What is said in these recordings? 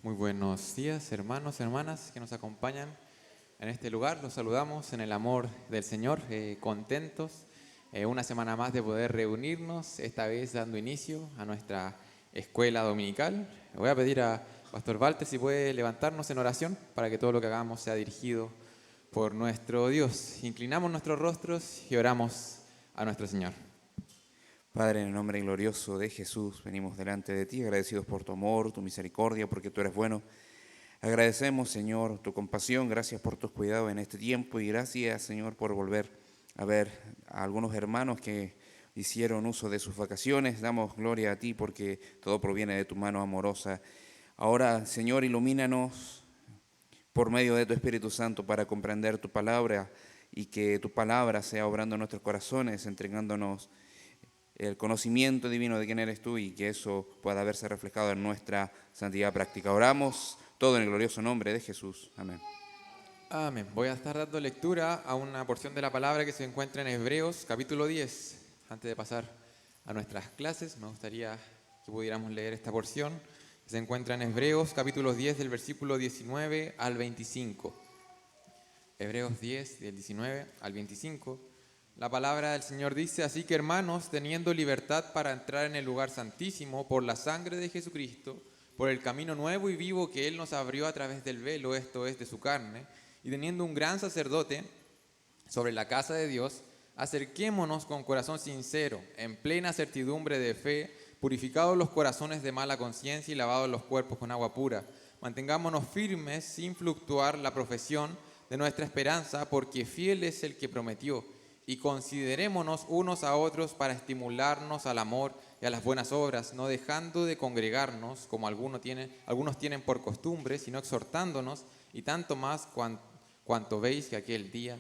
Muy buenos días, hermanos, hermanas que nos acompañan en este lugar. Los saludamos en el amor del Señor, contentos una semana más de poder reunirnos, esta vez dando inicio a nuestra escuela dominical. Le voy a pedir a Pastor Walter si puede levantarnos en oración para que todo lo que hagamos sea dirigido por nuestro Dios. Inclinamos nuestros rostros y oramos a nuestro Señor. Padre, en el nombre glorioso de Jesús, venimos delante de ti, agradecidos por tu amor, tu misericordia, porque tú eres bueno. Agradecemos, Señor, tu compasión, gracias por tus cuidados en este tiempo y gracias, Señor, por volver a ver a algunos hermanos que hicieron uso de sus vacaciones. Damos gloria a ti porque todo proviene de tu mano amorosa. Ahora, Señor, ilumínanos por medio de tu Espíritu Santo para comprender tu palabra y que tu palabra sea obrando en nuestros corazones, entregándonos el conocimiento divino de quién eres tú y que eso pueda verse reflejado en nuestra santidad práctica. Oramos todo en el glorioso nombre de Jesús. Amén. Amén. Voy a estar dando lectura a una porción de la palabra que se encuentra en Hebreos, capítulo 10. Antes de pasar a nuestras clases, me gustaría que pudiéramos leer esta porción. Se encuentra en Hebreos, capítulo 10, del versículo 19 al 25. Hebreos 10, del 19 al 25. La palabra del Señor dice: así que, hermanos, teniendo libertad para entrar en el lugar santísimo por la sangre de Jesucristo, por el camino nuevo y vivo que Él nos abrió a través del velo, esto es, de su carne, y teniendo un gran sacerdote sobre la casa de Dios, acerquémonos con corazón sincero, en plena certidumbre de fe, purificados los corazones de mala conciencia y lavados los cuerpos con agua pura. Mantengámonos firmes sin fluctuar la profesión de nuestra esperanza, porque fiel es el que prometió. Y considerémonos unos a otros para estimularnos al amor y a las buenas obras, no dejando de congregarnos, como algunos tienen por costumbre, sino exhortándonos, y tanto más cuanto veis que aquel día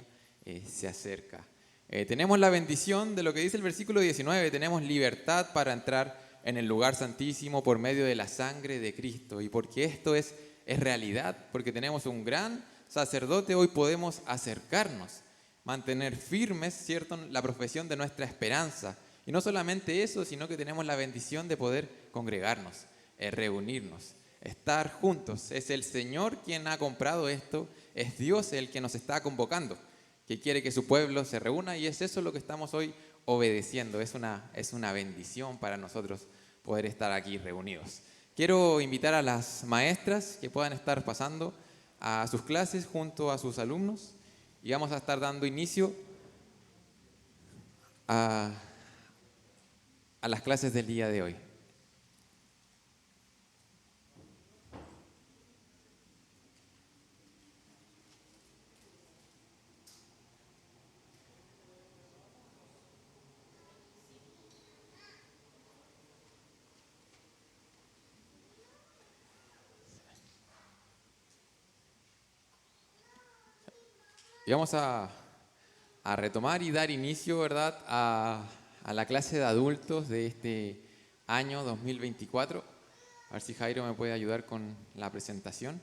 se acerca. Tenemos la bendición de lo que dice el versículo 19, tenemos libertad para entrar en el lugar santísimo por medio de la sangre de Cristo. Y porque esto es realidad, porque tenemos un gran sacerdote, hoy podemos acercarnos, mantener firmes, ¿cierto?, la profesión de nuestra esperanza. Y no solamente eso, sino que tenemos la bendición de poder congregarnos, reunirnos, estar juntos. Es el Señor quien ha comprado esto, es Dios el que nos está convocando, que quiere que su pueblo se reúna, y es eso lo que estamos hoy obedeciendo. Es una bendición para nosotros poder estar aquí reunidos. Quiero invitar a las maestras que puedan estar pasando a sus clases junto a sus alumnos, y vamos a estar dando inicio a las clases del día de hoy. Y vamos a retomar y dar inicio, ¿verdad?, a la clase de adultos de este año 2024. A ver si Jairo me puede ayudar con la presentación.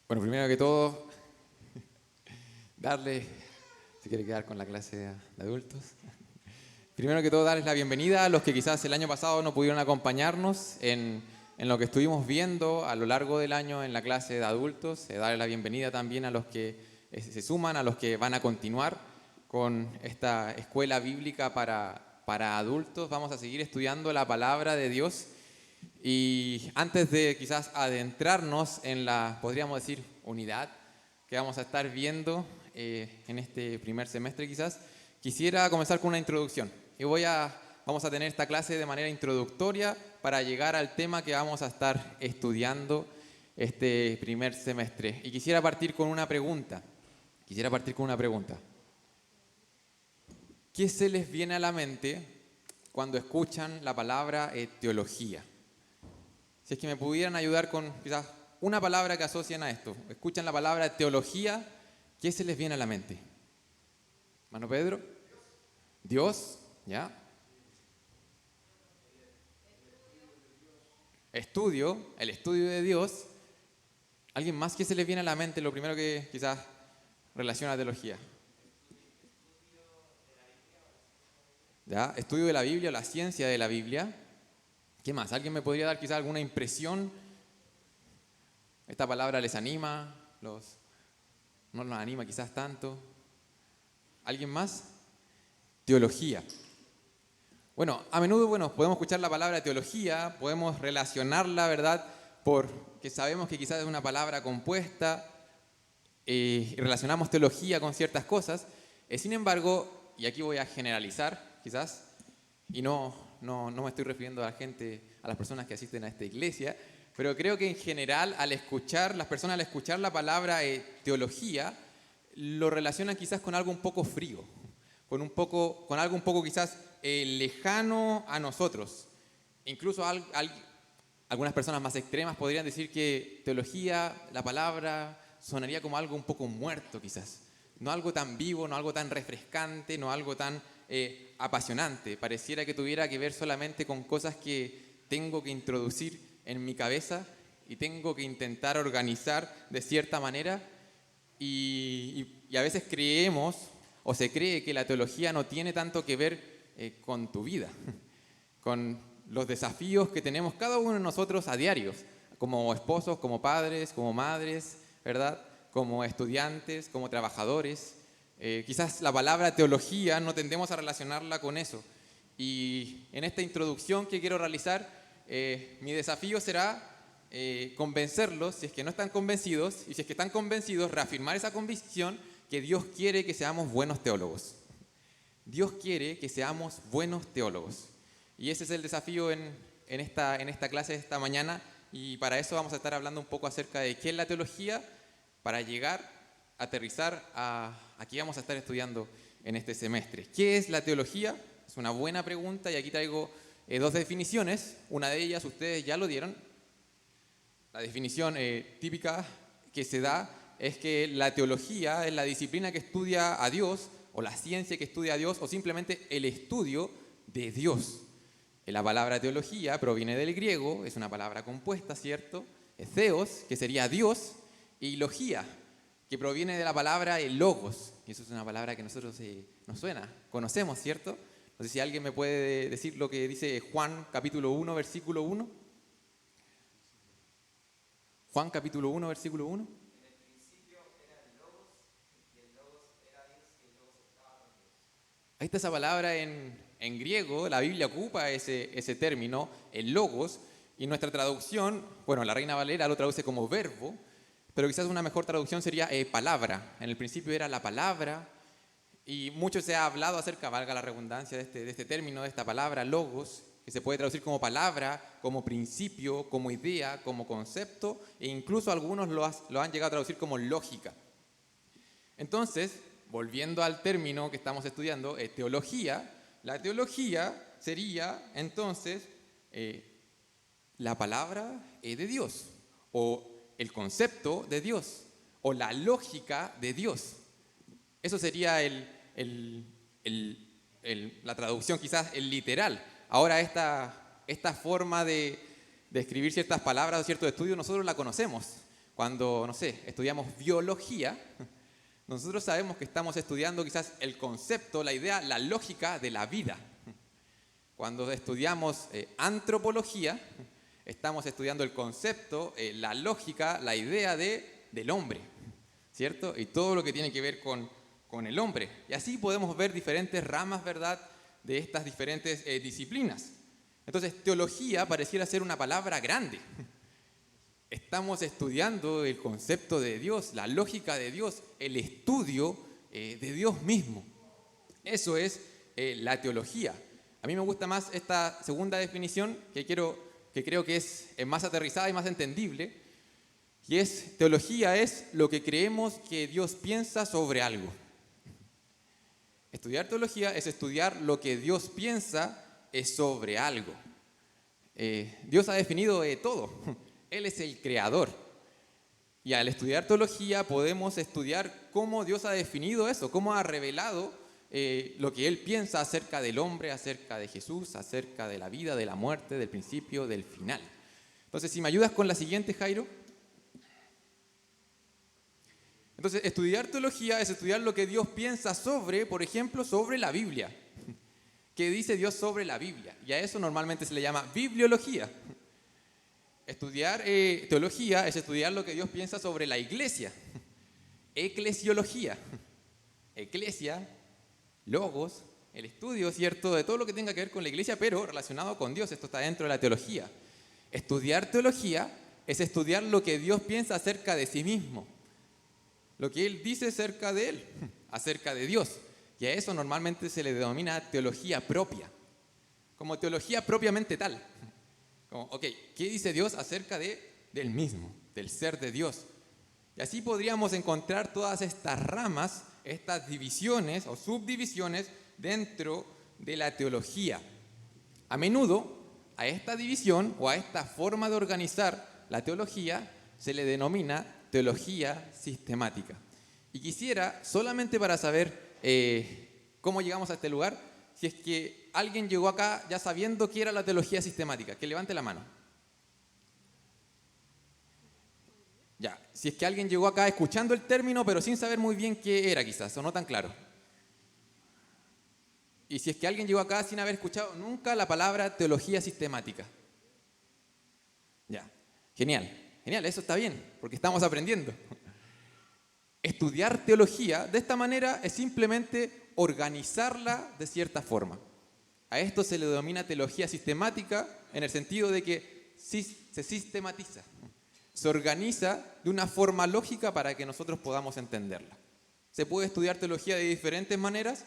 Bueno, primero que todo, si quiere quedar con la clase de adultos. Primero que todo, darles la bienvenida a los que quizás el año pasado no pudieron acompañarnos en lo que estuvimos viendo a lo largo del año en la clase de adultos. Darles la bienvenida también a los que se suman, a los que van a continuar con esta escuela bíblica para adultos. Vamos a seguir estudiando la palabra de Dios. Y antes de quizás adentrarnos en la, podríamos decir, unidad que vamos a estar viendo en este primer semestre quizás, quisiera comenzar con una introducción. Y vamos a tener esta clase de manera introductoria para llegar al tema que vamos a estar estudiando este primer semestre. Y quisiera partir con una pregunta. ¿Qué se les viene a la mente cuando escuchan la palabra teología? Si es que me pudieran ayudar con quizás una palabra que asocian a esto. Escuchan la palabra teología, ¿qué se les viene a la mente? Mano Pedro. Dios, ¿ya? El estudio de Dios. ¿Alguien más que se les viene a la mente? Lo primero que quizás relaciona a teología. ¿Ya? Estudio de la Biblia, la ciencia de la Biblia. ¿Qué más? ¿Alguien me podría dar quizás alguna impresión? ¿Esta palabra les anima? No nos anima quizás tanto. ¿Alguien más? Teología. Bueno, a menudo podemos escuchar la palabra teología, podemos relacionarla, ¿verdad? Porque sabemos que quizás es una palabra compuesta y relacionamos teología con ciertas cosas. Sin embargo, y aquí voy a generalizar quizás, y no me estoy refiriendo a la gente, a las personas que asisten a esta iglesia, pero creo que en general las personas al escuchar la palabra teología, lo relacionan quizás con algo un poco frío, con algo un poco quizás lejano a nosotros. Incluso algunas personas más extremas podrían decir que teología, la palabra, sonaría como algo un poco muerto quizás. No algo tan vivo, no algo tan refrescante, no algo tan apasionante. Pareciera que tuviera que ver solamente con cosas que tengo que introducir en mi cabeza y tengo que intentar organizar de cierta manera. Y a veces creemos o se cree que la teología no tiene tanto que ver con tu vida, con los desafíos que tenemos cada uno de nosotros a diarios, como esposos, como padres, como madres, ¿verdad? Como estudiantes, como trabajadores. Quizás la palabra teología no tendemos a relacionarla con eso. Y en esta introducción que quiero realizar, mi desafío será convencerlos, si es que no están convencidos, y si es que están convencidos, reafirmar esa convicción que Dios quiere que seamos buenos teólogos. Dios quiere que seamos buenos teólogos. Y ese es el desafío en esta clase de esta mañana, y para eso vamos a estar hablando un poco acerca de qué es la teología, para llegar a aterrizar a qué vamos a estar estudiando en este semestre. ¿Qué es la teología? Es una buena pregunta y aquí traigo dos definiciones. Una de ellas ustedes ya lo dieron. La definición típica que se da es que la teología es la disciplina que estudia a Dios, o la ciencia que estudia a Dios, o simplemente el estudio de Dios. La palabra teología proviene del griego, es una palabra compuesta, ¿cierto? Theos, que sería Dios, y logía, que proviene de la palabra logos, y eso es una palabra que a nosotros nos suena, conocemos, ¿cierto? No sé si alguien me puede decir lo que dice Juan capítulo 1, versículo 1. Juan capítulo 1, versículo 1. En el principio era el Logos, y el Logos era Dios, y el Logos estaba con Dios. Ahí está esa palabra en griego, la Biblia ocupa ese término, el logos, y nuestra traducción, la Reina Valera lo traduce como verbo, pero quizás una mejor traducción sería palabra. En el principio era la palabra, y mucho se ha hablado acerca, valga la redundancia, de este término, de esta palabra, logos, que se puede traducir como palabra, como principio, como idea, como concepto, e incluso algunos lo han llegado a traducir como lógica. Entonces, volviendo al término que estamos estudiando, teología, la teología sería entonces la palabra de Dios, o el concepto de Dios, o la lógica de Dios. Eso sería la traducción, quizás el literal. Ahora esta forma de escribir ciertas palabras o ciertos estudios nosotros la conocemos. Cuando, estudiamos biología, nosotros sabemos que estamos estudiando quizás el concepto, la idea, la lógica de la vida. Cuando estudiamos antropología, estamos estudiando el concepto, la lógica, la idea del hombre, ¿cierto? Y todo lo que tiene que ver con el hombre. Y así podemos ver diferentes ramas, ¿verdad?, de estas diferentes disciplinas. Entonces, teología pareciera ser una palabra grande. Estamos estudiando el concepto de Dios, la lógica de Dios, el estudio de Dios mismo. Eso es la teología. A mí me gusta más esta segunda definición que creo que es más aterrizada y más entendible. Y teología es lo que creemos que Dios piensa sobre algo. Estudiar teología es estudiar lo que Dios piensa sobre algo. Dios ha definido todo. Él es el creador. Y al estudiar teología podemos estudiar cómo Dios ha definido eso, cómo ha revelado lo que Él piensa acerca del hombre, acerca de Jesús, acerca de la vida, de la muerte, del principio, del final. Entonces, si me ayudas con la siguiente, Jairo. Entonces, estudiar teología es estudiar lo que Dios piensa sobre, por ejemplo, sobre la Biblia. ¿Qué dice Dios sobre la Biblia? Y a eso normalmente se le llama bibliología. Estudiar teología es estudiar lo que Dios piensa sobre la iglesia. Eclesiología. Eclesia, logos, el estudio, ¿cierto?, de todo lo que tenga que ver con la iglesia, pero relacionado con Dios. Esto está dentro de la teología. Estudiar teología es estudiar lo que Dios piensa acerca de sí mismo. Lo que Él dice acerca de Él, acerca de Dios. Y a eso normalmente se le denomina teología propia. Como teología propiamente tal. Como, ok, ¿qué dice Dios acerca del mismo, del ser de Dios? Y así podríamos encontrar todas estas ramas, estas divisiones o subdivisiones dentro de la teología. A menudo a esta división o a esta forma de organizar la teología se le denomina teología sistemática. Y quisiera, solamente para saber cómo llegamos a este lugar, si es que alguien llegó acá ya sabiendo qué era la teología sistemática, que levante la mano. Ya, si es que alguien llegó acá escuchando el término, pero sin saber muy bien qué era quizás, o no tan claro. Y si es que alguien llegó acá sin haber escuchado nunca la palabra teología sistemática. Ya, genial, genial, eso está bien, porque estamos aprendiendo. Estudiar teología de esta manera es simplemente organizarla de cierta forma. A esto se le denomina teología sistemática en el sentido de que se sistematiza, se organiza de una forma lógica para que nosotros podamos entenderla. Se puede estudiar teología de diferentes maneras.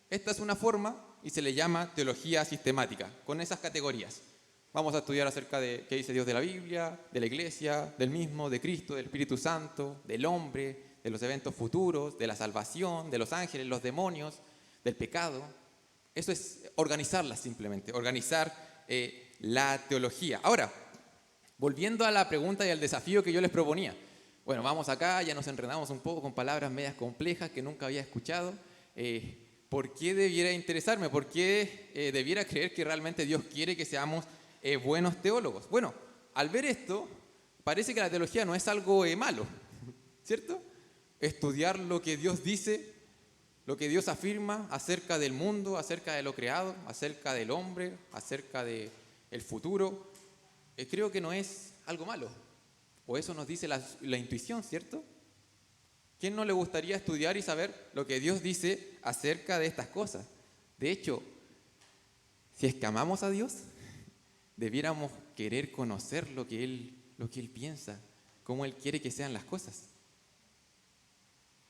Esta es una forma y se le llama teología sistemática, con esas categorías. Vamos a estudiar acerca de qué dice Dios de la Biblia, de la iglesia, del mismo, de Cristo, del Espíritu Santo, del hombre, de los eventos futuros, de la salvación, de los ángeles, los demonios, del pecado. Eso es organizarla simplemente, organizar la teología. Ahora, volviendo a la pregunta y al desafío que yo les proponía. Bueno, vamos acá, ya nos enredamos un poco con palabras medias complejas que nunca había escuchado. ¿Por qué debiera interesarme? ¿Por qué debiera creer que realmente Dios quiere que seamos buenos teólogos? Bueno, al ver esto, parece que la teología no es algo malo, ¿cierto? Estudiar lo que Dios dice, lo que Dios afirma acerca del mundo, acerca de lo creado, acerca del hombre, acerca del futuro, creo que no es algo malo. O eso nos dice la intuición, ¿cierto? ¿Quién no le gustaría estudiar y saber lo que Dios dice acerca de estas cosas? De hecho, si es que amamos a Dios, debiéramos querer conocer lo que Él piensa, cómo Él quiere que sean las cosas.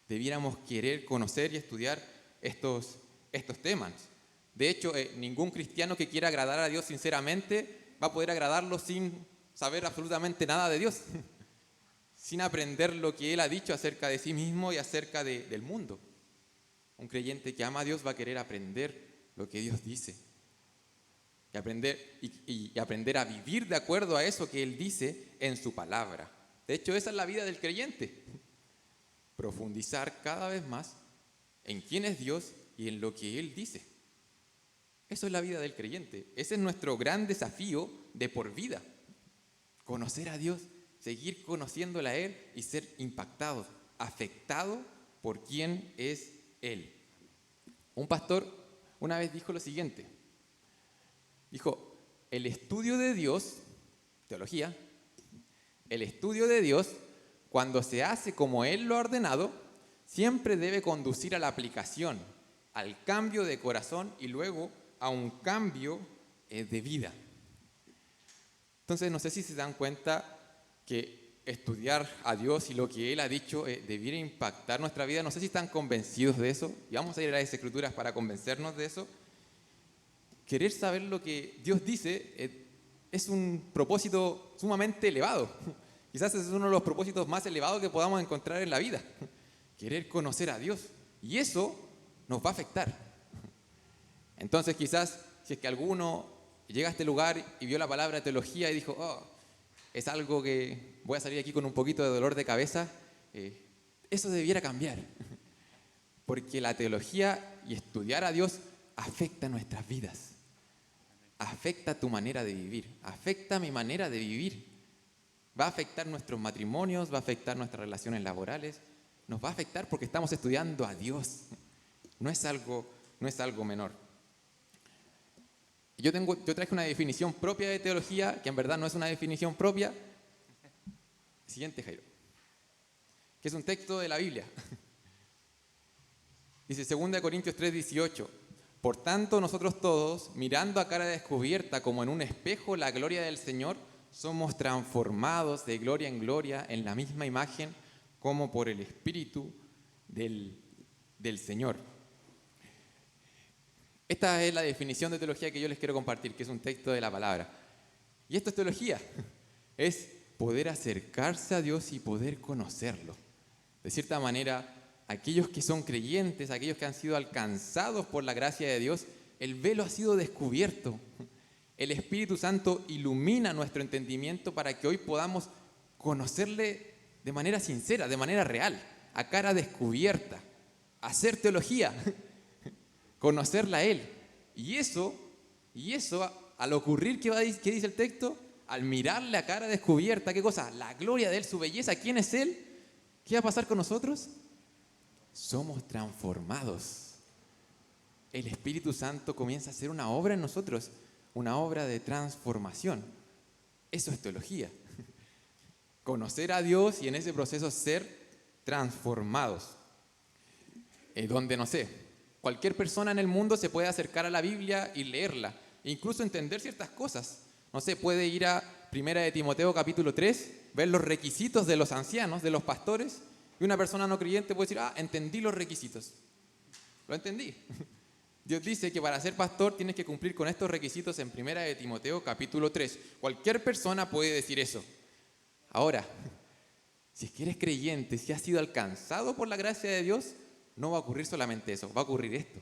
Debiéramos querer conocer y estudiar estos temas. De hecho, ningún cristiano que quiera agradar a Dios sinceramente va a poder agradarlo sin saber absolutamente nada de Dios, sin aprender lo que Él ha dicho acerca de sí mismo y acerca del mundo. Un creyente que ama a Dios va a querer aprender lo que Dios dice y aprender a vivir de acuerdo a eso que Él dice en su palabra. De hecho, esa es la vida del creyente. Profundizar cada vez más en quién es Dios y en lo que Él dice. Eso es la vida del creyente. Ese es nuestro gran desafío de por vida. Conocer a Dios, seguir conociéndole a Él y ser impactados, afectados por quién es Él. Un pastor una vez dijo lo siguiente. Dijo, el estudio de Dios, teología, el estudio de Dios, cuando se hace como Él lo ha ordenado, siempre debe conducir a la aplicación, al cambio de corazón y luego a un cambio de vida. Entonces, no sé si se dan cuenta que estudiar a Dios y lo que Él ha dicho debiera impactar nuestra vida. No sé si están convencidos de eso. Y vamos a ir a las Escrituras para convencernos de eso. Querer saber lo que Dios dice es un propósito sumamente elevado. Quizás ese es uno de los propósitos más elevados que podamos encontrar en la vida. Querer conocer a Dios. Y eso nos va a afectar. Entonces quizás si es que alguno llega a este lugar y vio la palabra teología y dijo, oh, es algo que voy a salir aquí con un poquito de dolor de cabeza, eso debiera cambiar. Porque la teología y estudiar a Dios afecta nuestras vidas. Afecta tu manera de vivir. Afecta mi manera de vivir. Va a afectar nuestros matrimonios, va a afectar nuestras relaciones laborales. Nos va a afectar porque estamos estudiando a Dios. No es algo menor. Yo traje una definición propia de teología, que en verdad no es una definición propia. Siguiente, Jairo. Que es un texto de la Biblia. Dice 2 Corintios 3:18. Por tanto, nosotros todos, mirando a cara descubierta como en un espejo la gloria del Señor, somos transformados de gloria en gloria en la misma imagen como por el Espíritu del Señor. Esta es la definición de teología que yo les quiero compartir, que es un texto de la palabra. Y esto es teología. Es poder acercarse a Dios y poder conocerlo. De cierta manera, aquellos que son creyentes, aquellos que han sido alcanzados por la gracia de Dios, el velo ha sido descubierto. El Espíritu Santo ilumina nuestro entendimiento para que hoy podamos conocerle de manera sincera, de manera real, a cara descubierta, hacer teología, conocerla a Él. Y eso, al ocurrir, ¿qué dice el texto? Al mirarle a cara descubierta, ¿qué cosa? La gloria de Él, su belleza, ¿quién es Él? ¿Qué va a pasar con nosotros? Somos transformados. El Espíritu Santo comienza a hacer una obra en nosotros, una obra de transformación. Eso es teología. Conocer a Dios y en ese proceso ser transformados. Donde, no sé, cualquier persona en el mundo se puede acercar a la Biblia y leerla, e incluso entender ciertas cosas. No sé, puede ir a 1 Timoteo capítulo 3, ver los requisitos de los ancianos, de los pastores, y una persona no creyente puede decir, entendí los requisitos. Lo entendí. Dios dice que para ser pastor tienes que cumplir con estos requisitos en 1 Timoteo capítulo 3. Cualquier persona puede decir eso. Ahora, si es que eres creyente, si has sido alcanzado por la gracia de Dios, no va a ocurrir solamente eso, va a ocurrir esto.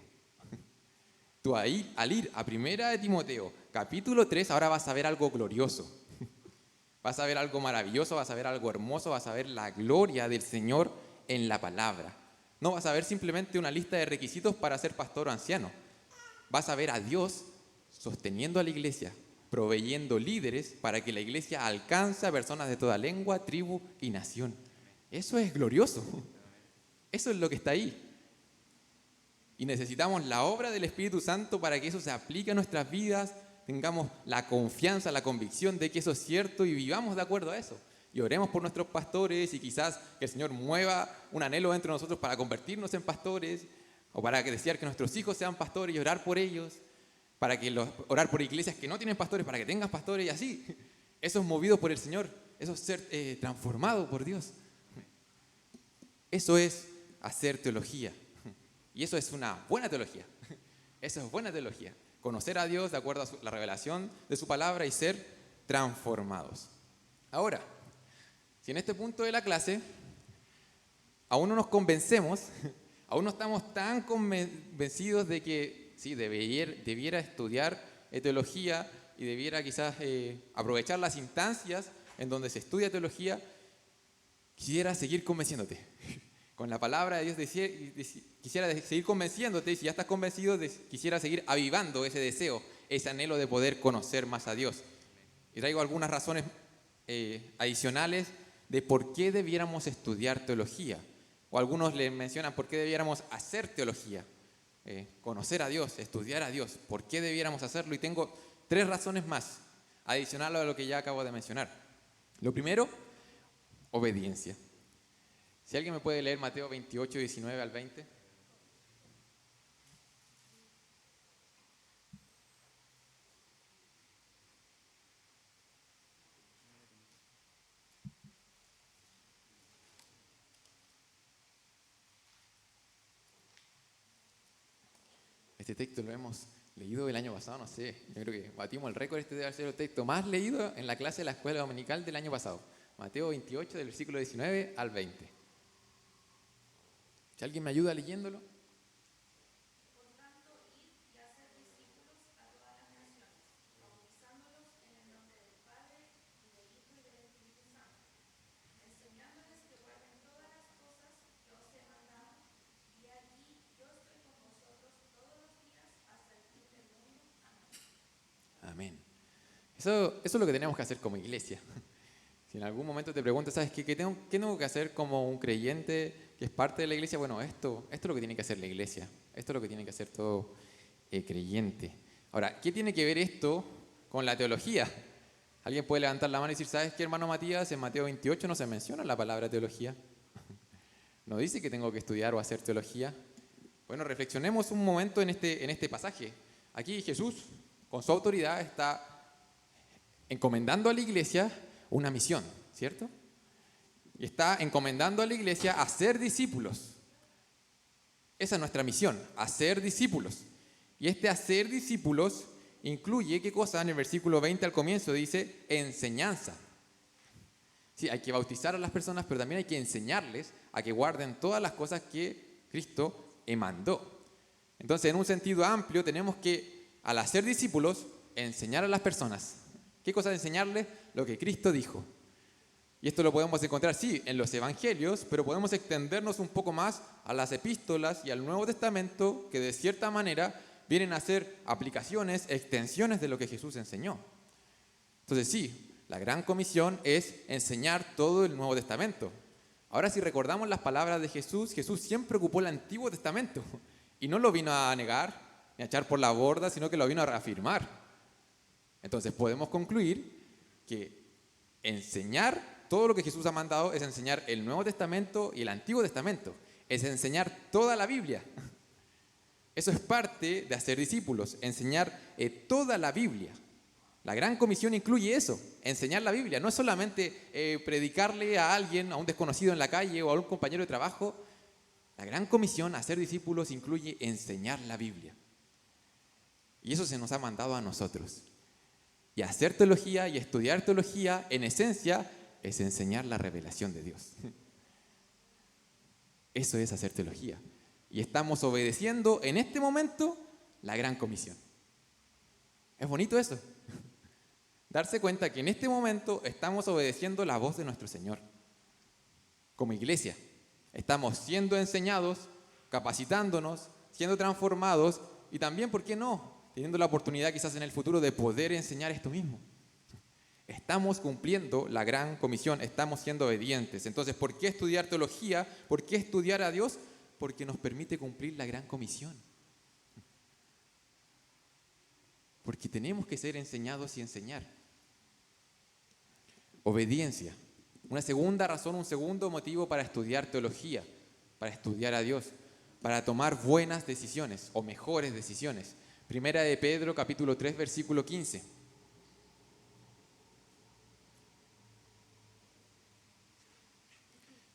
Tú al ir a 1 Timoteo capítulo 3, ahora vas a ver algo glorioso. Vas a ver algo maravilloso, vas a ver algo hermoso, vas a ver la gloria del Señor en la palabra. No vas a ver simplemente una lista de requisitos para ser pastor o anciano. Vas a ver a Dios sosteniendo a la iglesia, proveyendo líderes para que la iglesia alcance a personas de toda lengua, tribu y nación. Eso es glorioso. Eso es lo que está ahí. Y necesitamos la obra del Espíritu Santo para que eso se aplique a nuestras vidas, tengamos la confianza, la convicción de que eso es cierto y vivamos de acuerdo a eso. Y oremos por nuestros pastores y quizás que el Señor mueva un anhelo dentro de nosotros para convertirnos en pastores o para desear que nuestros hijos sean pastores y orar por ellos, orar por iglesias que no tienen pastores para que tengan pastores y así. Eso es movido por el Señor, eso es ser transformado por Dios. Eso es hacer teología. Y eso es una buena teología. Eso es buena teología. Conocer a Dios de acuerdo a la revelación de su palabra y ser transformados. Ahora, si en este punto de la clase aún no nos convencemos, aún no estamos tan convencidos de que sí, debiera estudiar teología y debiera quizás aprovechar las instancias en donde se estudia teología, quisiera seguir convenciéndote. Con la palabra de Dios quisiera seguir convenciéndote, y si ya estás convencido, quisiera seguir avivando ese deseo, ese anhelo de poder conocer más a Dios. Y traigo algunas razones adicionales de por qué debiéramos estudiar teología. O algunos le mencionan por qué debiéramos hacer teología. Conocer a Dios, estudiar a Dios. ¿Por qué debiéramos hacerlo? Y tengo 3 razones más, adicional a lo que ya acabo de mencionar. Lo primero, obediencia. Si alguien me puede leer Mateo 28, 19 al 20. Este texto lo hemos leído el año pasado, no sé, yo creo que batimos el récord, este debe ser el texto más leído en la clase de la escuela dominical del año pasado. Mateo 28, del versículo 19 al 20. Si alguien me ayuda leyéndolo. Por tanto, id y haced discípulos a todas las naciones, bautizándolos en el nombre del Padre, y del Hijo y del Espíritu Santo, enseñándoles que guarden todas las cosas que os he mandado, y aquí yo estoy con vosotros todos los días hasta el fin del mundo. Amén. Amén. Eso es lo que tenemos que hacer como iglesia. Si en algún momento te preguntas, ¿sabes qué tengo que hacer como un creyente que es parte de la iglesia? Bueno, esto es lo que tiene que hacer la iglesia. Esto es lo que tiene que hacer todo creyente. Ahora, ¿qué tiene que ver esto con la teología? Alguien puede levantar la mano y decir, ¿sabes qué, hermano Matías? En Mateo 28 no se menciona la palabra teología. No dice que tengo que estudiar o hacer teología. Bueno, reflexionemos un momento en este pasaje. Aquí Jesús, con su autoridad, está encomendando a la iglesia una misión, ¿cierto? Y está encomendando a la iglesia a ser discípulos. Esa es nuestra misión, hacer discípulos. Y este hacer discípulos incluye, ¿qué cosa? En el versículo 20 al comienzo dice, enseñanza. Sí, hay que bautizar a las personas, pero también hay que enseñarles a que guarden todas las cosas que Cristo mandó. Entonces, en un sentido amplio, tenemos que, al hacer discípulos, enseñar a las personas. ¿Qué cosa de enseñarles? Lo que Cristo dijo. Y esto lo podemos encontrar, sí, en los evangelios, pero podemos extendernos un poco más a las epístolas y al Nuevo Testamento, que de cierta manera vienen a ser aplicaciones, extensiones de lo que Jesús enseñó. Entonces sí, la gran comisión es enseñar todo el Nuevo Testamento. Ahora, si recordamos las palabras de Jesús, Jesús siempre ocupó el Antiguo Testamento y no lo vino a negar ni a echar por la borda, sino que lo vino a reafirmar. Entonces podemos concluir que enseñar todo lo que Jesús ha mandado es enseñar el Nuevo Testamento y el Antiguo Testamento. Es enseñar toda la Biblia. Eso es parte de hacer discípulos, enseñar toda la Biblia. La gran comisión incluye eso, enseñar la Biblia. No es solamente predicarle a alguien, a un desconocido en la calle o a un compañero de trabajo. La gran comisión, hacer discípulos, incluye enseñar la Biblia. Y eso se nos ha mandado a nosotros. Y hacer teología y estudiar teología, en esencia, es enseñar la revelación de Dios. Eso es hacer teología. Y estamos obedeciendo en este momento la gran comisión. Es bonito eso. Darse cuenta que en este momento estamos obedeciendo la voz de nuestro Señor. Como iglesia, estamos siendo enseñados, capacitándonos, siendo transformados y también, ¿por qué no?, teniendo la oportunidad quizás en el futuro de poder enseñar esto mismo. Estamos cumpliendo la gran comisión, estamos siendo obedientes. Entonces, ¿por qué estudiar teología? ¿Por qué estudiar a Dios? Porque nos permite cumplir la gran comisión. Porque tenemos que ser enseñados y enseñar. Obediencia. Una segunda razón, un segundo motivo para estudiar teología, para estudiar a Dios, para tomar buenas decisiones o mejores decisiones. Primera de Pedro, capítulo 3, versículo 15.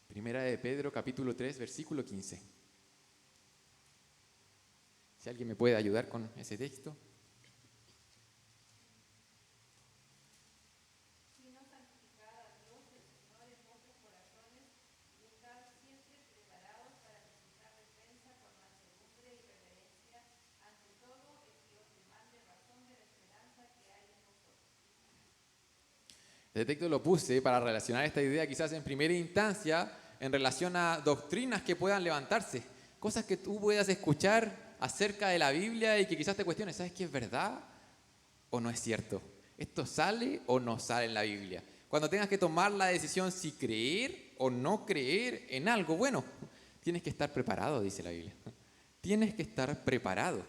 Primera de Pedro, capítulo 3, versículo 15. Si alguien me puede ayudar con ese texto. Sino santificad a Dios el Señor en vuestros corazones y estad siempre preparados para presentar defensa con mansedumbre y reverencia ante todo el que os demande razón de la esperanza que hay en vosotros. Este texto lo puse para relacionar esta idea quizás en primera instancia en relación a doctrinas que puedan levantarse, cosas que tú puedas escuchar acerca de la Biblia y que quizás te cuestiones, ¿sabes qué es verdad o no es cierto? ¿Esto sale o no sale en la Biblia? Cuando tengas que tomar la decisión si creer o no creer en algo, bueno, tienes que estar preparado, dice la Biblia. Tienes que estar preparado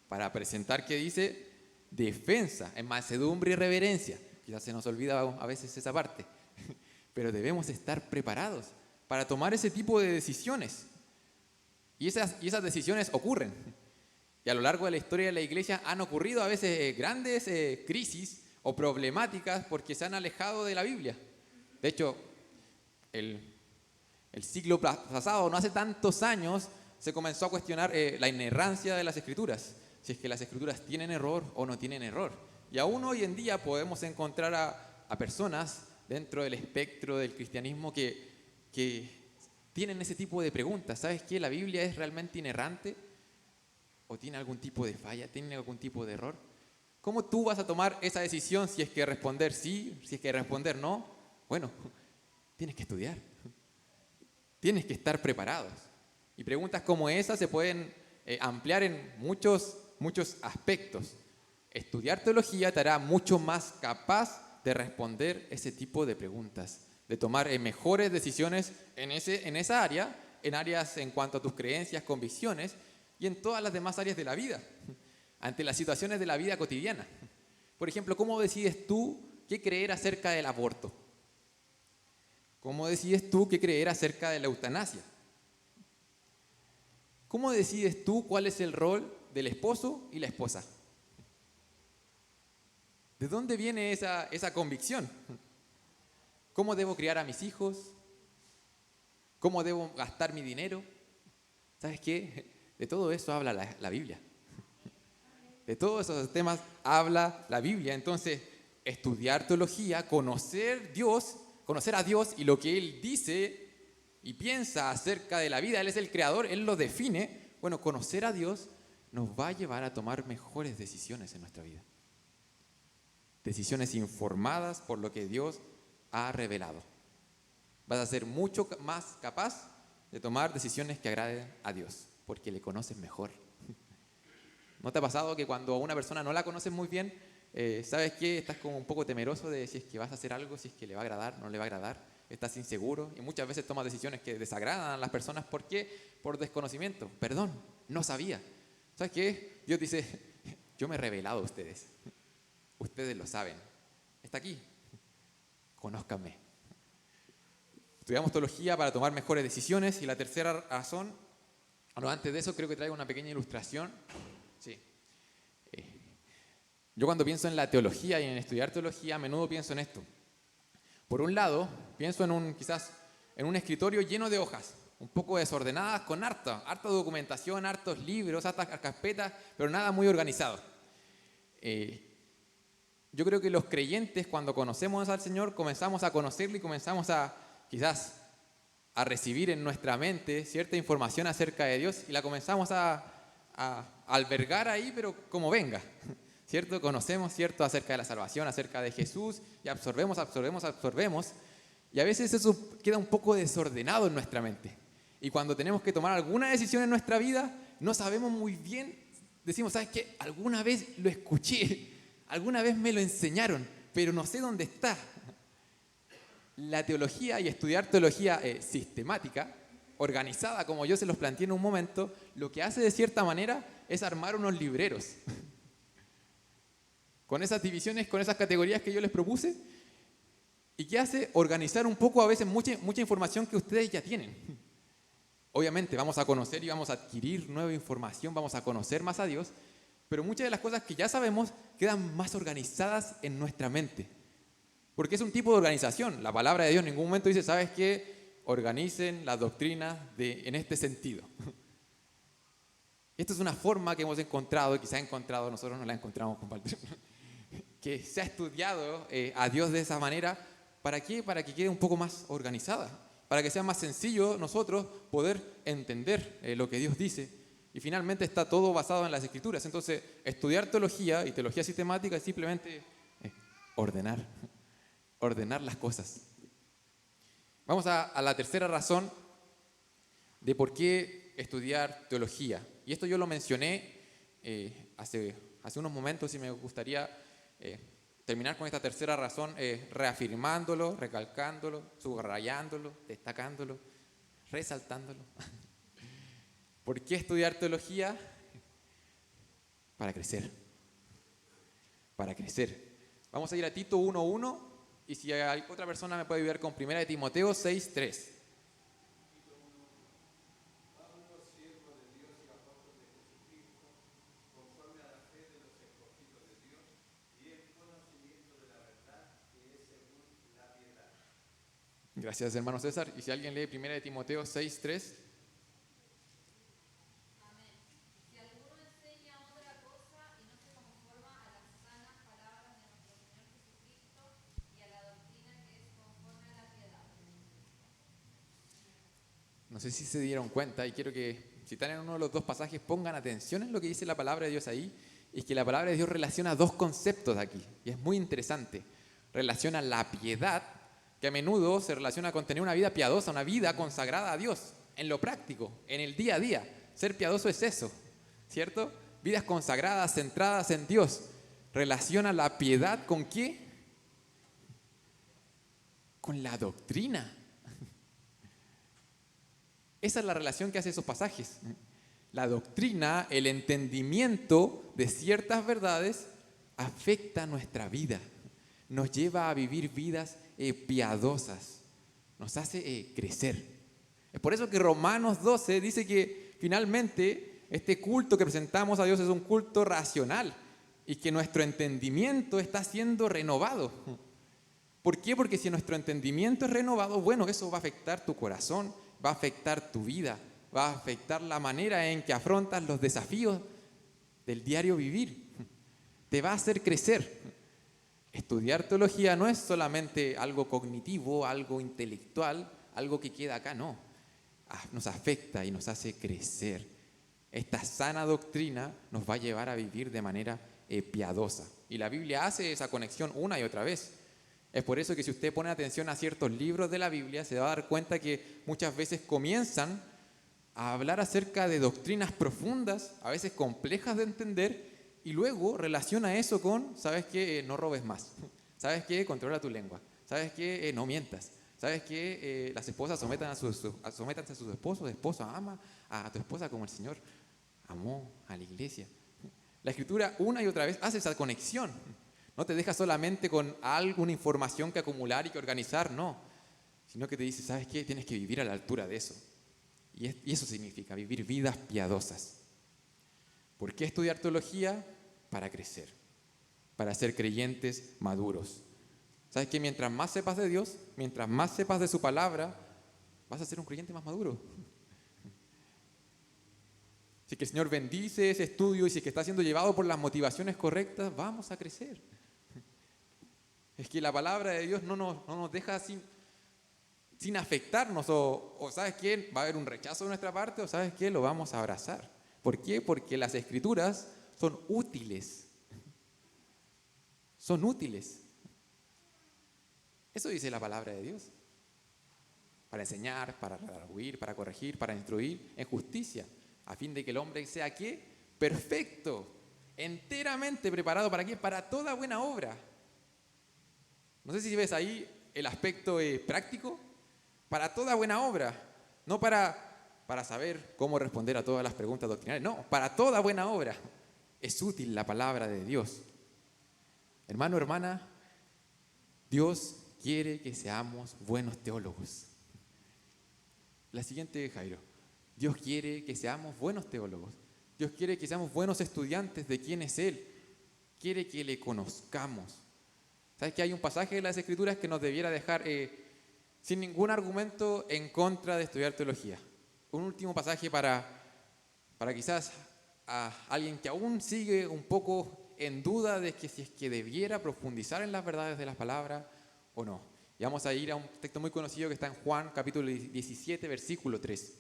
para presentar, ¿qué dice? Defensa, en mansedumbre y reverencia. Quizás se nos olvida a veces esa parte, pero debemos estar preparados para tomar ese tipo de decisiones. Y esas decisiones ocurren. Y a lo largo de la historia de la iglesia han ocurrido a veces grandes crisis o problemáticas porque se han alejado de la Biblia. De hecho, el siglo pasado, no hace tantos años, se comenzó a cuestionar la inerrancia de las Escrituras. Si es que las Escrituras tienen error o no tienen error. Y aún hoy en día podemos encontrar a personas dentro del espectro del cristianismo que tienen ese tipo de preguntas. ¿Sabes qué? ¿La Biblia es realmente inerrante? ¿O tiene algún tipo de falla? ¿Tiene algún tipo de error? ¿Cómo tú vas a tomar esa decisión si es que responder sí, si es que responder no? Bueno, tienes que estudiar. Tienes que estar preparados. Y preguntas como esas se pueden ampliar en muchos aspectos. Estudiar teología te hará mucho más capaz de responder ese tipo de preguntas, de tomar mejores decisiones en esa área, en áreas en cuanto a tus creencias, convicciones y en todas las demás áreas de la vida. ante las situaciones de la vida cotidiana. Por ejemplo, ¿cómo decides tú qué creer acerca del aborto? ¿Cómo decides tú qué creer acerca de la eutanasia? ¿Cómo decides tú cuál es el rol del esposo y la esposa? ¿De dónde viene esa convicción? ¿Cómo debo criar a mis hijos? ¿Cómo debo gastar mi dinero? ¿Sabes qué? De todo eso habla la Biblia. De todos esos temas habla la Biblia. Entonces, estudiar teología, conocer a Dios y lo que Él dice y piensa acerca de la vida. Él es el creador, Él lo define. Bueno, conocer a Dios nos va a llevar a tomar mejores decisiones en nuestra vida. Decisiones informadas por lo que Dios ha revelado. Vas a ser mucho más capaz de tomar decisiones que agraden a Dios, porque le conoces mejor. ¿No te ha pasado que cuando a una persona no la conoces muy bien, sabes que estás como un poco temeroso de si es que vas a hacer algo, si es que le va a agradar, no le va a agradar? Estás inseguro y muchas veces tomas decisiones que desagradan a las personas. ¿Por qué? Por desconocimiento. Perdón, no sabía. ¿Sabes qué? Dios dice, yo me he revelado a ustedes. Ustedes lo saben. Está aquí. Conózcanme. Estudiamos teología para tomar mejores decisiones. Y la tercera razón, bueno, antes de eso creo que traigo una pequeña ilustración. Sí. Yo cuando pienso en la teología y en estudiar teología, a menudo pienso en esto. Por un lado, pienso quizás en un escritorio lleno de hojas, un poco desordenadas, con harta documentación, hartos libros, hartas carpetas, pero nada muy organizado. Yo creo que los creyentes, cuando conocemos al Señor, comenzamos a conocerle y comenzamos quizás a recibir en nuestra mente cierta información acerca de Dios y la comenzamos a albergar ahí, pero como venga, ¿cierto? Conocemos, ¿cierto?, acerca de la salvación, acerca de Jesús, y absorbemos, y a veces eso queda un poco desordenado en nuestra mente. Y cuando tenemos que tomar alguna decisión en nuestra vida, no sabemos muy bien, decimos, ¿sabes qué? Alguna vez lo escuché, alguna vez me lo enseñaron, pero no sé dónde está. La teología y estudiar teología sistemática, organizada, como yo se los planteé en un momento, lo que hace de cierta manera es armar unos libreros. Con esas divisiones, con esas categorías que yo les propuse, y que hace organizar un poco a veces mucha información que ustedes ya tienen. Obviamente vamos a conocer y vamos a adquirir nueva información, vamos a conocer más a Dios, pero muchas de las cosas que ya sabemos quedan más organizadas en nuestra mente. Porque es un tipo de organización. La palabra de Dios en ningún momento dice, ¿sabes qué? Organicen las doctrinas en este sentido. Esto es una forma que hemos encontrado y que se ha encontrado, nosotros no la encontramos, compartir, que se ha estudiado a Dios de esa manera. ¿Para qué? Para que quede un poco más organizada, para que sea más sencillo nosotros poder entender lo que Dios dice. Y finalmente está todo basado en las Escrituras. Entonces, estudiar teología y teología sistemática es simplemente ordenar las cosas. Vamos a la tercera razón de por qué estudiar teología. Y esto yo lo mencioné hace unos momentos y me gustaría terminar con esta tercera razón reafirmándolo, recalcándolo, subrayándolo, destacándolo, resaltándolo. ¿Por qué estudiar teología? Para crecer. Para crecer. Vamos a ir a Tito 1:1 y si hay otra persona me puede ayudar con 1 Timoteo 6:3. Gracias, hermano César. Y si alguien lee 1 Timoteo 6:3. Amén. Si alguno enseña otra cosa y no se conforma a las sanas palabras de nuestro Señor Jesucristo y a la doctrina que es conforme a la piedad. No sé si se dieron cuenta y quiero que, si están en uno de los dos pasajes, pongan atención en lo que dice la palabra de Dios ahí. Y es que la palabra de Dios relaciona dos conceptos aquí. Y es muy interesante. Relaciona la piedad, que a menudo se relaciona con tener una vida piadosa, una vida consagrada a Dios, en lo práctico, en el día a día. Ser piadoso es eso, ¿cierto? Vidas consagradas, centradas en Dios. Relaciona la piedad ¿con qué? Con la doctrina. Esa es la relación que hace esos pasajes. La doctrina, el entendimiento de ciertas verdades afecta nuestra vida, nos lleva a vivir vidas piadosas, nos hace crecer. Es por eso que Romanos 12 dice que finalmente este culto que presentamos a Dios es un culto racional y que nuestro entendimiento está siendo renovado. ¿Por qué? Porque si nuestro entendimiento es renovado, bueno, eso va a afectar tu corazón, va a afectar tu vida, va a afectar la manera en que afrontas los desafíos del diario vivir. Te va a hacer crecer. Estudiar teología no es solamente algo cognitivo, algo intelectual, algo que queda acá, no. Nos afecta y nos hace crecer. Esta sana doctrina nos va a llevar a vivir de manera piadosa. Y la Biblia hace esa conexión una y otra vez. Es por eso que si usted pone atención a ciertos libros de la Biblia, se va a dar cuenta que muchas veces comienzan a hablar acerca de doctrinas profundas, a veces complejas de entender, y luego relaciona eso con, ¿sabes qué? No robes más. ¿Sabes qué? Controla tu lengua. ¿Sabes qué? No mientas. ¿Sabes qué? Las esposas sométanse a sus esposos. Esposo, ama a tu esposa como el Señor amó a la iglesia. La Escritura una y otra vez hace esa conexión. No te deja solamente con alguna información que acumular y que organizar, no. Sino que te dice, ¿sabes qué? Tienes que vivir a la altura de eso. Y eso significa vivir vidas piadosas. ¿Por qué estudiar teología? Para crecer, para ser creyentes maduros. ¿Sabes qué? Mientras más sepas de Dios, mientras más sepas de su palabra, vas a ser un creyente más maduro. Si es que el Señor bendice ese estudio y si es que está siendo llevado por las motivaciones correctas, vamos a crecer. Es que la palabra de Dios no nos deja sin afectarnos o ¿sabes qué? Va a haber un rechazo de nuestra parte o ¿sabes qué? Lo vamos a abrazar. ¿Por qué? Porque las Escrituras son útiles. Son útiles. Eso dice la palabra de Dios. Para enseñar, para redarguir, para corregir, para instruir en justicia, a fin de que el hombre sea ¿qué? Perfecto, enteramente preparado ¿para qué? Para toda buena obra. No sé si ves ahí el aspecto práctico. Para toda buena obra, no para saber cómo responder a todas las preguntas doctrinales, no, para toda buena obra. Es útil la palabra de Dios. Hermano, hermana, Dios quiere que seamos buenos teólogos. La siguiente, Jairo. Dios quiere que seamos buenos teólogos. Dios quiere que seamos buenos estudiantes de quién es Él. Quiere que le conozcamos. ¿Sabes que hay un pasaje de las Escrituras que nos debiera dejar sin ningún argumento en contra de estudiar teología? Un último pasaje para quizás a alguien que aún sigue un poco en duda de que si es que debiera profundizar en las verdades de las palabras o no. Y vamos a ir a un texto muy conocido que está en Juan, capítulo 17, versículo 3.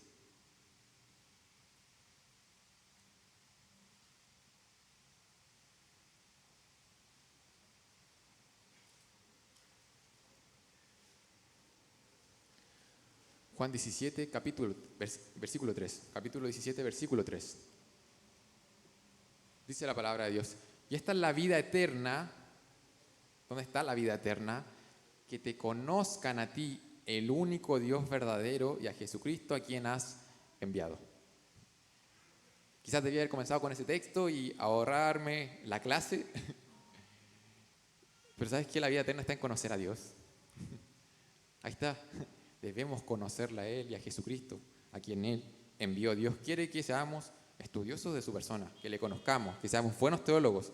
Juan 17, versículo 3. Capítulo 17, versículo 3. Dice la palabra de Dios. Y esta es la vida eterna. ¿Dónde está la vida eterna? Que te conozcan a ti, el único Dios verdadero, y a Jesucristo a quien has enviado. Quizás debía haber comenzado con ese texto y ahorrarme la clase. Pero ¿sabes qué? La vida eterna está en conocer a Dios. Ahí está. Debemos conocerle a Él y a Jesucristo, a quien Él envió. Dios quiere que seamos estudiosos de su persona, que le conozcamos, que seamos buenos teólogos.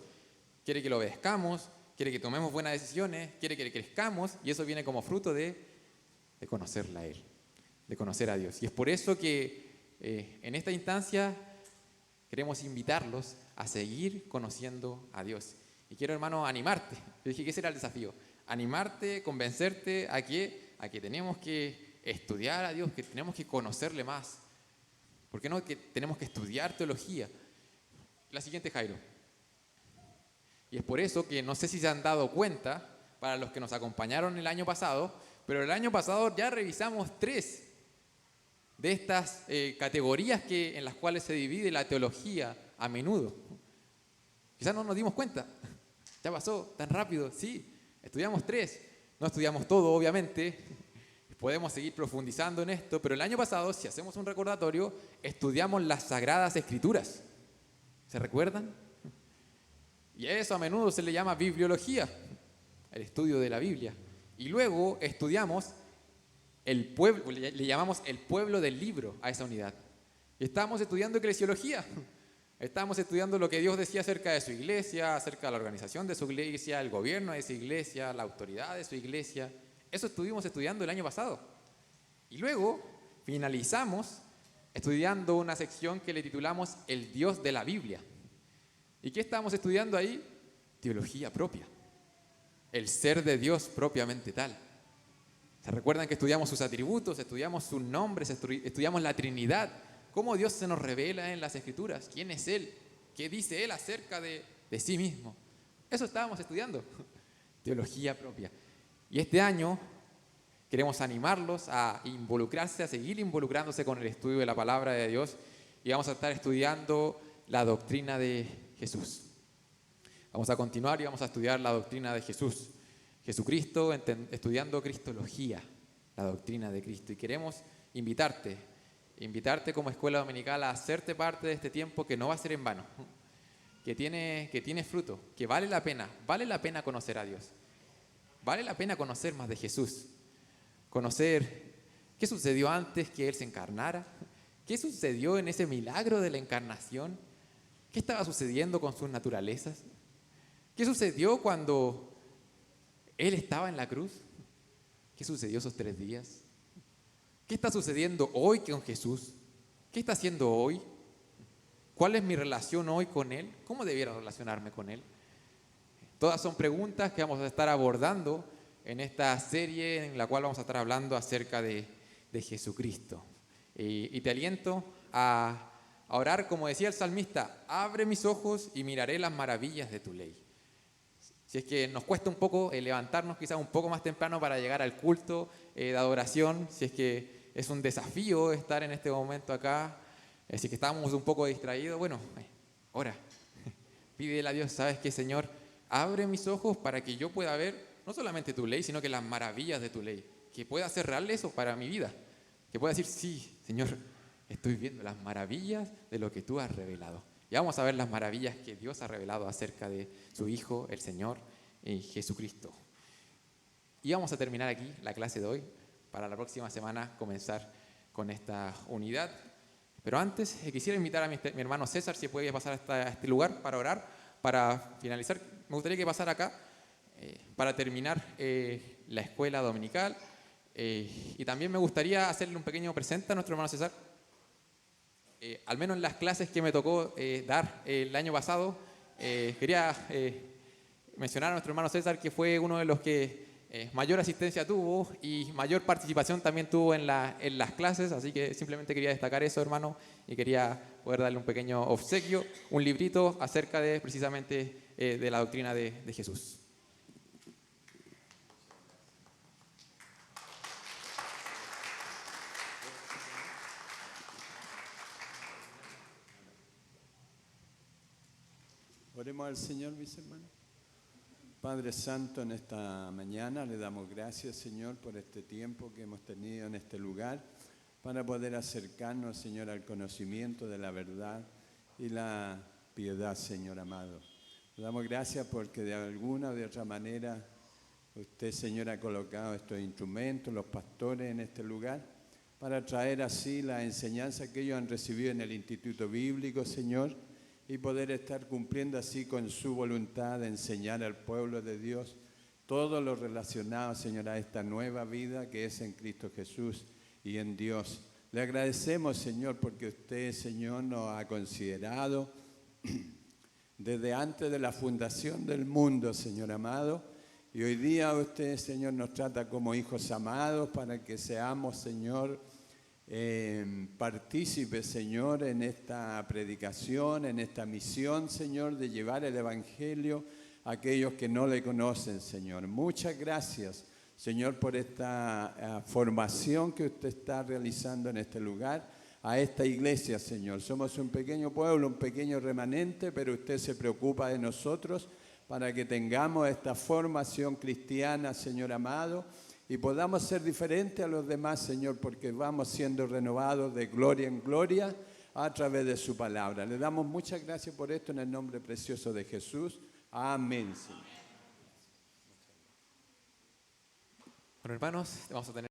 Quiere que lo obedezcamos, quiere que tomemos buenas decisiones, quiere que le crezcamos, y eso viene como fruto de conocerle a Él, de conocer a Dios. Y es por eso que en esta instancia queremos invitarlos a seguir conociendo a Dios. Y quiero, hermano, animarte. Yo dije que ese era el desafío. Animarte, convencerte a que tenemos que estudiar a Dios, que tenemos que conocerle más. ¿Por qué no? Que tenemos que estudiar teología. La siguiente, Jairo. Y es por eso que no sé si se han dado cuenta, para los que nos acompañaron el año pasado, pero el año pasado ya revisamos 3 de estas categorías en las cuales se divide la teología a menudo. Quizás no nos dimos cuenta. Ya pasó tan rápido, sí. Estudiamos 3. No estudiamos todo, obviamente, podemos seguir profundizando en esto, pero el año pasado, si hacemos un recordatorio, estudiamos las Sagradas Escrituras. ¿Se recuerdan? Y a eso a menudo se le llama bibliología, el estudio de la Biblia. Y luego estudiamos el pueblo, le llamamos el pueblo del libro a esa unidad. Y estábamos estudiando eclesiología. Estábamos estudiando lo que Dios decía acerca de su iglesia, acerca de la organización de su iglesia, el gobierno de su iglesia, la autoridad de su iglesia. Eso estuvimos estudiando el año pasado. Y luego finalizamos estudiando una sección que le titulamos El Dios de la Biblia. ¿Y qué estábamos estudiando ahí? Teología propia. El ser de Dios propiamente tal. ¿Se recuerdan que estudiamos sus atributos, estudiamos sus nombres, estudiamos la Trinidad? ¿Cómo Dios se nos revela en las Escrituras? ¿Quién es Él? ¿Qué dice Él acerca de sí mismo? Eso estábamos estudiando. Teología propia. Y este año queremos animarlos a involucrarse, a seguir involucrándose con el estudio de la palabra de Dios, y vamos a estar estudiando la doctrina de Jesús. Vamos a continuar y vamos a estudiar la doctrina de Jesús. Jesucristo, estudiando Cristología, la doctrina de Cristo. Y queremos invitarte como escuela dominical a hacerte parte de este tiempo que no va a ser en vano, que tiene fruto, que vale la pena conocer a Dios. Vale la pena conocer más de Jesús, conocer qué sucedió antes que Él se encarnara, qué sucedió en ese milagro de la encarnación, qué estaba sucediendo con sus naturalezas, qué sucedió cuando Él estaba en la cruz, qué sucedió esos 3 días, qué está sucediendo hoy con Jesús, qué está haciendo hoy, cuál es mi relación hoy con Él, cómo debiera relacionarme con Él. Todas son preguntas que vamos a estar abordando en esta serie en la cual vamos a estar hablando acerca de Jesucristo. Y te aliento a orar, como decía el salmista: abre mis ojos y miraré las maravillas de tu ley. Si es que nos cuesta un poco levantarnos quizás un poco más temprano para llegar al culto de adoración, si es que es un desafío estar en este momento acá, si es que estamos un poco distraídos, bueno, ora, pídele a Dios: ¿sabes qué, Señor? Abre mis ojos para que yo pueda ver no solamente tu ley, sino que las maravillas de tu ley. Que pueda hacer real eso para mi vida. Que pueda decir: sí, Señor, estoy viendo las maravillas de lo que tú has revelado. Y vamos a ver las maravillas que Dios ha revelado acerca de su Hijo, el Señor Jesucristo. Y vamos a terminar aquí la clase de hoy, para la próxima semana comenzar con esta unidad. Pero antes quisiera invitar a mi hermano César, si puede pasar hasta este lugar para orar, para finalizar. Me gustaría que pasara acá para terminar la escuela dominical, y también me gustaría hacerle un pequeño presente a nuestro hermano César. Al menos en las clases que me tocó dar el año pasado, quería mencionar a nuestro hermano César, que fue uno de los que mayor asistencia tuvo y mayor participación también tuvo en las clases, así que simplemente quería destacar eso, hermano, y quería poder darle un pequeño obsequio, un librito acerca de precisamente de la doctrina de Jesús. Oremos al Señor, mis hermanos. Padre Santo, en esta mañana le damos gracias, Señor, por este tiempo que hemos tenido en este lugar para poder acercarnos, Señor, al conocimiento de la verdad y la piedad, Señor amado. Le damos gracias porque de alguna o de otra manera usted, Señor, ha colocado estos instrumentos, los pastores en este lugar, para traer así la enseñanza que ellos han recibido en el Instituto Bíblico, Señor, y poder estar cumpliendo así con su voluntad de enseñar al pueblo de Dios todo lo relacionado, Señor, a esta nueva vida que es en Cristo Jesús y en Dios. Le agradecemos, Señor, porque usted, Señor, nos ha considerado desde antes de la fundación del mundo, Señor amado, y hoy día usted, Señor, nos trata como hijos amados para que seamos, Señor, partícipes, Señor, en esta predicación, en esta misión, Señor, de llevar el Evangelio a aquellos que no le conocen, Señor. Muchas gracias, Señor, por esta formación que usted está realizando en este lugar, a esta iglesia, Señor. Somos un pequeño pueblo, un pequeño remanente, pero usted se preocupa de nosotros para que tengamos esta formación cristiana, Señor amado, y podamos ser diferentes a los demás, Señor, porque vamos siendo renovados de gloria en gloria a través de su palabra. Le damos muchas gracias por esto en el nombre precioso de Jesús. Amén, Señor. Bueno, hermanos, vamos a tener